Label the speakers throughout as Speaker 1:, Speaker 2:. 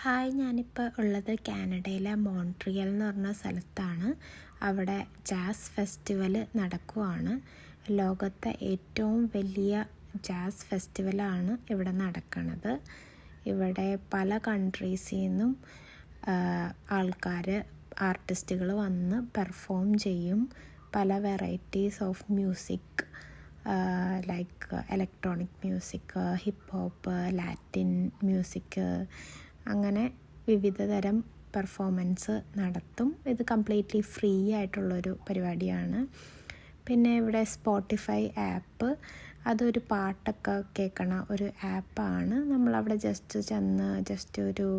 Speaker 1: Hi, ഞാനിപ്പോൾ ഉള്ളത് കാനഡയിലെ മോൺട്രിയൽ എന്ന് പറഞ്ഞ സ്ഥലത്താണ്. അവിടെ ജാസ് ഫെസ്റ്റിവൽ നടക്കുവാണ്. ലോകത്തെ ഏറ്റവും വലിയ ജാസ് ഫെസ്റ്റിവലാണ് ഇവിടെ നടക്കുന്നത്. ഇവിടെ പല കൺട്രീസിൽ നിന്നും ആർട്ടിസ്റ്റുകൾ വന്ന് പെർഫോം ചെയ്യും. പല varieties of music like electronic music, hip hop, Latin music, അങ്ങനെ വിവിധ തരം പെർഫോമൻസ് നടത്തും. ഇത് കംപ്ലീറ്റ്ലി ഫ്രീ ആയിട്ടുള്ളൊരു പരിപാടിയാണ്. പിന്നെ ഇവിടെ സ്പോട്ടിഫൈ ആപ്പ്, അതൊരു പാട്ടൊക്കെ കേൾക്കണ ഒരു ആപ്പാണ്. നമ്മളവിടെ ജസ്റ്റ് ഒരു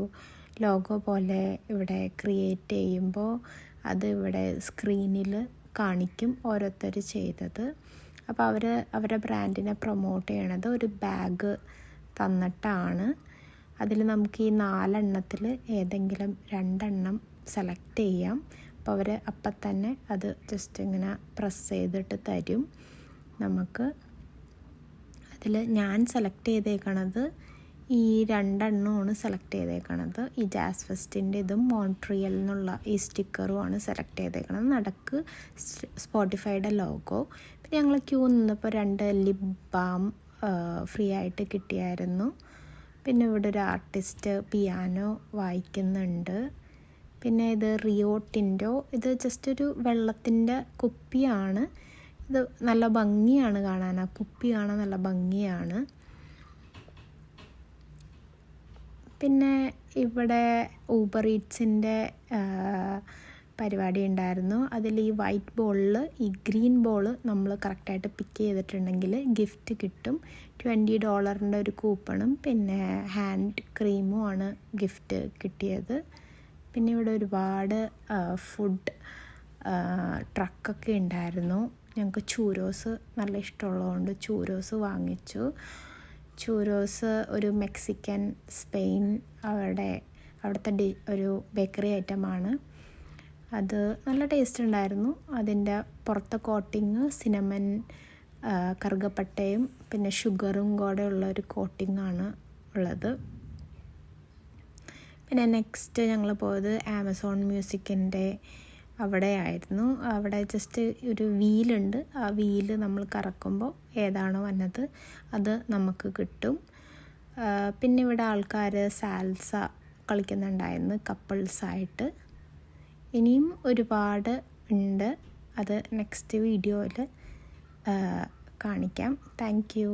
Speaker 1: ലോഗോ പോലെ ഇവിടെ ക്രിയേറ്റ് ചെയ്യുമ്പോൾ അത് ഇവിടെ സ്ക്രീനിൽ കാണിക്കും ഓരോരുത്തർ ചെയ്തത്. അപ്പോൾ അവരുടെ ബ്രാൻഡിനെ പ്രൊമോട്ട് ചെയ്യണത് ഒരു ബാഗ് തന്നിട്ടാണ്. അതിൽ നമുക്ക് ഈ 4 എണ്ണത്തിൽ ഏതെങ്കിലും 2 എണ്ണം സെലക്ട് ചെയ്യാം. അപ്പോൾ അവർ അപ്പം തന്നെ അത് ജസ്റ്റ് ഇങ്ങനെ പ്രസ് ചെയ്തിട്ട് തരും നമുക്ക്. അതിൽ ഞാൻ സെലക്ട് ചെയ്തേക്കണത് ഈ 2 എണ്ണമാണ് സെലക്ട് ചെയ്തേക്കണത്. ഈ ജാസ് ഫെസ്റ്റിൻ്റെ ഇതും മോൺട്രിയൽ എന്നുള്ള ഈ സ്റ്റിക്കറുമാണ് സെലക്ട് ചെയ്തേക്കണത്. നടക്ക് സ്പോട്ടിഫൈയുടെ ലോഗോ. പിന്നെ ഞങ്ങൾ ക്യൂ നിന്നപ്പോൾ 2 ലിപ് ബാം ഫ്രീ ആയിട്ട് കിട്ടിയായിരുന്നു. പിന്നെ ഇവിടെ ഒരു ആർട്ടിസ്റ്റ് പിയാനോ വായിക്കുന്നുണ്ട്. പിന്നെ ഇത് റിയോ ടിൻറ്റോ, ഇത് ജസ്റ്റ് ഒരു വെള്ളത്തിൻ്റെ കുപ്പിയാണ്. ഇത് നല്ല ഭംഗിയാണ് കാണാൻ, ആ കുപ്പി കാണാൻ നല്ല ഭംഗിയാണ്. പിന്നെ ഇവിടെ ഊബർ ഈറ്റ്സിൻ്റെ പരിപാടി ഉണ്ടായിരുന്നു. അതിൽ ഈ വൈറ്റ് ബോളിൽ ഈ ഗ്രീൻ ബോൾ നമ്മൾ കറക്റ്റായിട്ട് പിക്ക് ചെയ്തിട്ടുണ്ടെങ്കിൽ ഗിഫ്റ്റ് കിട്ടും. $20 ഒരു കൂപ്പണും പിന്നെ ഹാൻഡ് ക്രീമും ആണ് ഗിഫ്റ്റ് കിട്ടിയത്. പിന്നെ ഇവിടെ ഒരുപാട് ഫുഡ് ട്രക്കൊക്കെ ഉണ്ടായിരുന്നു. ഞങ്ങൾക്ക് ചൂരോസ് നല്ല ഇഷ്ടമുള്ളതുകൊണ്ട് ചൂരോസ് വാങ്ങിച്ചു. ചൂരോസ് ഒരു മെക്സിക്കൻ, സ്പെയിൻ അവിടുത്തെ ഒരു ബേക്കറി ഐറ്റമാണ്. അത് നല്ല ടേസ്റ്റ് ഉണ്ടായിരുന്നു. അതിൻ്റെ പുറത്തെ കോട്ടിങ് സിനമൻ, കറുകപ്പട്ടയും പിന്നെ ഷുഗറും കൂടെ ഉള്ള ഒരു കോട്ടിങ്ങാണ് ഉള്ളത്. പിന്നെ നെക്സ്റ്റ് ഞങ്ങൾ പോയത് ആമസോൺ മ്യൂസിക്കിൻ്റെ അവിടെ ആയിരുന്നു. അവിടെ ജസ്റ്റ് ഒരു വീലുണ്ട്. ആ വീല് നമ്മൾ കറക്കുമ്പോൾ ഏതാണോ വന്നത് അത് നമുക്ക് കിട്ടും. പിന്നെ ഇവിടെ ആൾക്കാർ സാൽസ കളിക്കുന്നുണ്ടായിരുന്നു കപ്പിൾസായിട്ട്. ഇനിയും ഒരുപാട് ഉണ്ട്. അത് നെക്സ്റ്റ് വീഡിയോയിൽ കാണിക്കാം. Thank you.